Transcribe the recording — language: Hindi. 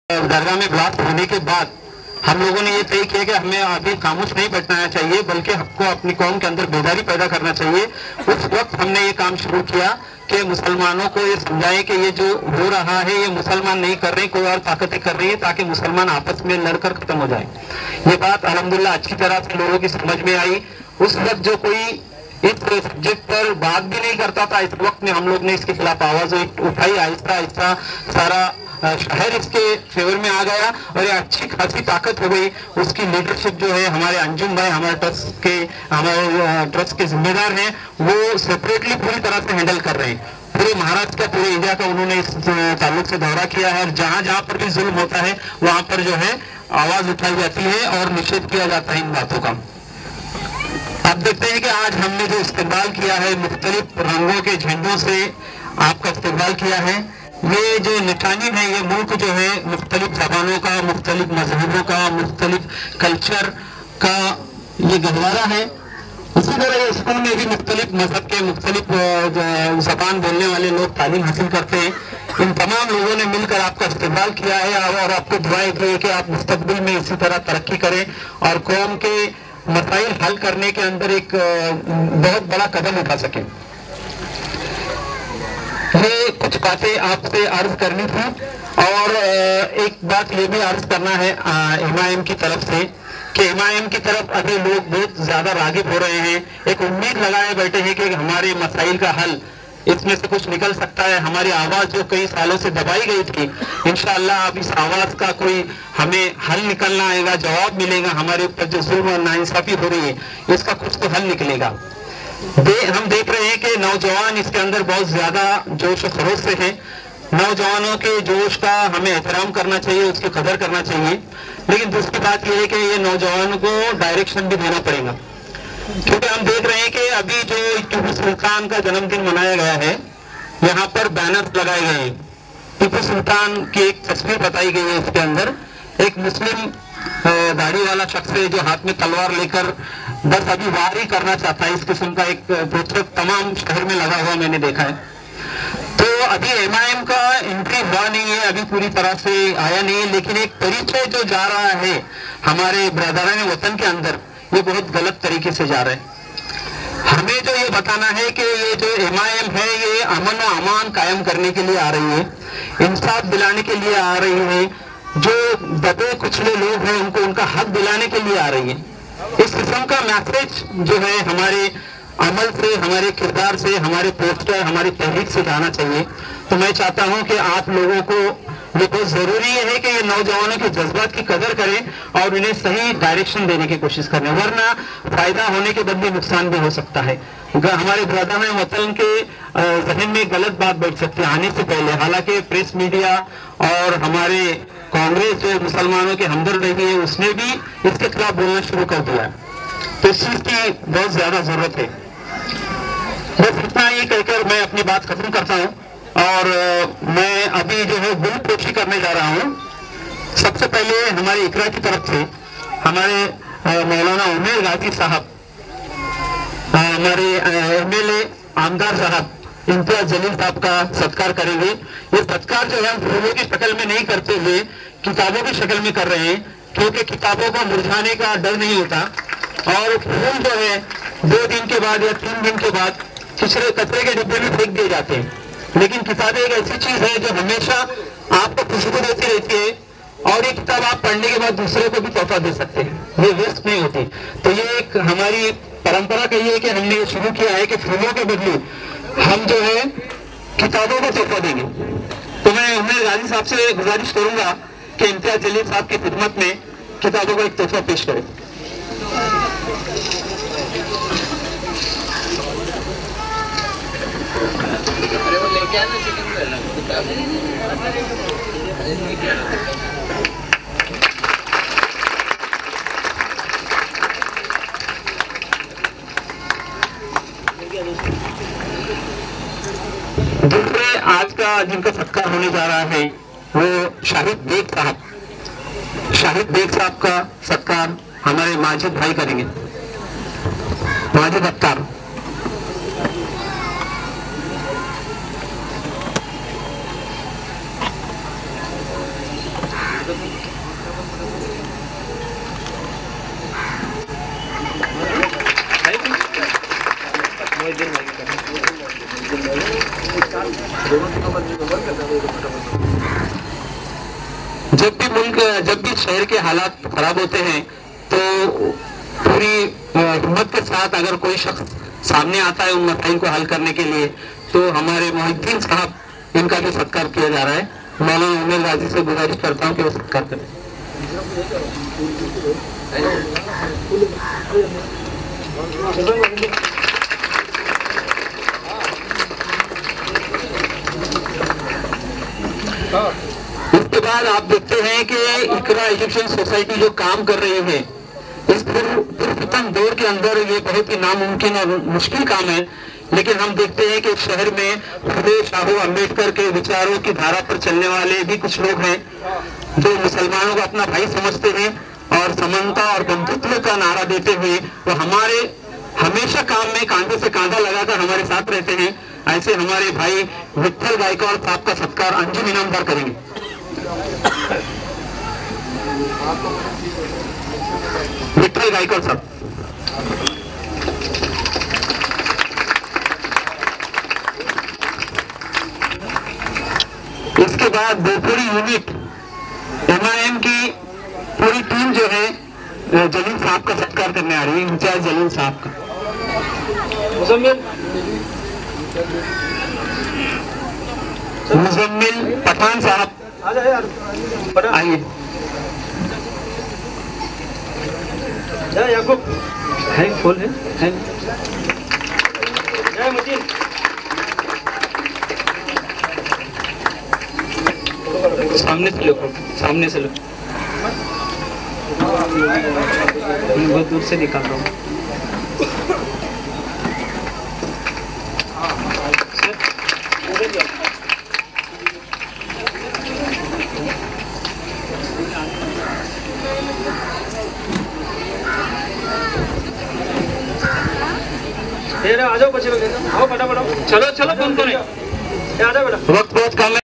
दरगाह में ब्लास्ट होने के बाद हम लोगों ने ये तय किया कि हमें अभी खामोश नहीं बैठना चाहिए, बल्कि हमको अपनी कौम के अंदर बेदारी पैदा करना चाहिए। उस वक्त हमने ये काम शुरू किया कि मुसलमानों को ये समझाएं कि ये जो हो रहा है ये मुसलमान नहीं कर रहे, कोई और ताकतें कर रही है, ताकि मुसलमान आपस में लड़कर खत्म हो जाए। ये बात अल्हम्दुलिल्लाह अच्छी तरह से लोगों की समझ में आई। उस वक्त जो कोई इस सब्जेक्ट पर बात भी नहीं करता था, इस वक्त में हम लोग ने इसके खिलाफ आवाज उठाई। आहिस्ता आहिस्ता सारा शहर इसके फेवर में आ गया और ये अच्छी खासी ताकत हो गई। उसकी लीडरशिप जो है हमारे अंजुम भाई हमारे ट्रस्ट के जिम्मेदार हैं, वो सेपरेटली पूरी तरह से हैंडल कर रहे हैं। पूरे महाराष्ट्र का, पूरे इंडिया का उन्होंने इस ताल्लुक से दौरा किया है और जहां जहां पर भी जुल्म होता है वहां पर जो है आवाज उठाई जाती है और निषेध किया जाता है इन बातों का। आप देखते हैं कि आज हमने जो इस्तेमाल किया है, मुख्तलिफ रंगों के झंडों से आपका इस्तेमाल किया है। ये जो निशानी है, ये मुल्क जो है मुख्तलिफ जबानों का, मुख्तलिफ मजहबों का, मुख्तलिफ कल्चर का ये गहवारा है। उसी तरह ये स्कूल में भी मुख्तलिफ मजहब के, मुख्तलिफ जबान बोलने वाले लोग तालीम हासिल करते हैं। इन तमाम लोगों ने मिलकर आपका इस्तेमाल किया है और आपको दुआएं दी है कि आप मुस्तकबिल में इसी तरह तरक्की करें और कौम के मसाइल हल करने के अंदर एक बहुत बड़ा कदम उठा सके। ये कुछ बातें आपसे अर्ज करनी थी और एक बात ये भी अर्ज करना है एमआईएम की तरफ से कि एमआईएम की तरफ अभी लोग बहुत ज्यादा रागिब हो रहे हैं। एक उम्मीद लगाए बैठे हैं कि हमारे मसाइल का हल इसमें से कुछ निकल सकता है। हमारी आवाज जो कई सालों से दबाई गई थी, इंशाअल्लाह अब इस आवाज का कोई हमें हल निकलना आएगा, जवाब मिलेगा। हमारे ऊपर जो जुल्म और नाइंसाफी हो रही है इसका कुछ तो हल निकलेगा। हम देख रहे हैं कि नौजवान इसके अंदर बहुत ज्यादा जोश और खरोश से हैं। नौजवानों के जोश का हमें एहतराम करना चाहिए, उसकी कदर करना चाहिए। लेकिन दूसरी बात यह है कि ये नौजवानों को डायरेक्शन भी देना पड़ेगा, क्योंकि हम देख रहे हैं कि अभी जो टीपू सुल्तान का जन्मदिन मनाया गया है, यहाँ पर बैनर्स लगाए गए हैं। टीपू सुल्तान की एक तस्वीर बताई गई है, इसके अंदर एक मुस्लिम दाढ़ी वाला शख्स है जो हाथ में तलवार लेकर बस अभी वार ही करना चाहता है। इस किस्म का एक पोस्टर तमाम शहर में लगा हुआ मैंने देखा है। तो अभी एमआईएम का एंट्री हुआ नहीं है, अभी पूरी तरह से आया नहीं है, लेकिन एक परिचय जो जा रहा है हमारे ब्रदरान वतन के अंदर, ये बहुत गलत तरीके से जा रहा है। हमें जो ये बताना है कि ये जो एमआईएम है ये अमन व अमान कायम करने के लिए आ रही है, इंसाफ दिलाने के लिए आ रही है। जो दबे कुचले लोग हैं उनको उनका हक दिलाने के लिए आ रही है। इस किस्म का मैसेज जो है हमारे अमल से, हमारे किरदार से, हमारे पोस्टर, हमारी तहरीक से जाना चाहिए। तो मैं चाहता हूं कि आप लोगों को ये बहुत जरूरी है कि ये नौजवानों के जज्बात की कदर करें और उन्हें सही डायरेक्शन देने की कोशिश करें, वरना फायदा होने के बदले नुकसान भी हो सकता है। हमारे ब्रदर वतन के जहन में गलत बात बैठ सकती है आने से पहले। हालांकि प्रेस मीडिया और हमारे कांग्रेस जो मुसलमानों के हमदर्द रही है उसने भी इसके खिलाफ बोलना शुरू कर दिया, तो इस चीज की बहुत ज्यादा जरूरत है। बस इतना ही कहकर मैं अपनी बात खत्म करता हूँ और मैं अभी जो है गुल पोशी करने जा रहा हूँ। सबसे पहले हमारे इकरा की तरफ से हमारे मौलाना उमेर गाजी साहब, हमारे एमएलए आमदार साहब इम्तियाज जलील साहब का सत्कार करेंगे। ये सत्कार जो है हम फूलों की शक्ल में नहीं करते हुए किताबों की शक्ल में कर रहे हैं, क्योंकि किताबों को मुरझाने का डर नहीं होता और फूल जो है 2 दिन के बाद या 3 दिन के बाद कचरे के डिब्बे में फेंक दिए जाते हैं। लेकिन किताबें एक ऐसी चीज है जो हमेशा आपको खुशबू देती रहती है और ये किताब आप पढ़ने के बाद दूसरे को भी तोहफा दे सकते हैं, ये वेस्ट नहीं होती। तो ये एक हमारी परंपरा कही है कि हमने ये शुरू किया है कि फूलों के बदले हम जो है किताबों को तोहफा देंगे। तो मैं उमेर गाजी साहब से गुजारिश करूंगा कि इम्तियाज जलील साहब की खिदमत में किताबों का एक तोहफा पेश करें। दूसरे आज का जिनका सत्कार होने जा रहा है वो शाहिद बेग साहब। शाहिद बेग साहब का सत्कार हमारे माजिद भाई करेंगे, माजिद अख्तर। जब भी शहर के हालात खराब होते हैं तो पूरी हिम्मत के साथ अगर कोई शख्स सामने आता है उन मसाइल को हल करने के लिए, तो हमारे मोहिद्दीन साहब इनका भी सत्कार किया जा रहा है। मौलाना उमर गाजी से गुजारिश करता हूँ कि वो सत्कार करें। उसके बाद आप देखते हैं कि इकरा इजिप्शियन सोसाइटी जो काम कर रही है इस पुरफितन दौर के अंदर, ये बहुत ही नामुमकिन और मुश्किल काम है, लेकिन हम देखते हैं कि शहर में फुले शाहू अम्बेडकर के विचारों की धारा पर चलने वाले भी कुछ लोग हैं जो मुसलमानों को अपना भाई समझते हैं और समानता और बंधुत्व का नारा देते हुए वो हमारे हमेशा काम में कांधे से कांधा लगाकर हमारे साथ रहते हैं। ऐसे हमारे भाई विठल गायकवाड़ साहब का सत्कार अंजुम इनामदार करेंगे। विठल गायकवाड़ साहब। इसके बाद बोपुरी यूनिट MIM की पूरी टीम जो है जलील साहब का सत्कार करने आ रही है, इंचार्ज जलील साहब का। मुजम्मिल पठान साहब आइए। याकूब है, फुल है। सामने से लो, सामने से लो, बहुत दूर से दिखा रहा हूँ। आ जाओ, आओ फटाफट, चलो फोन करें, आ जाओ बेटा, वक्त बहुत कम है।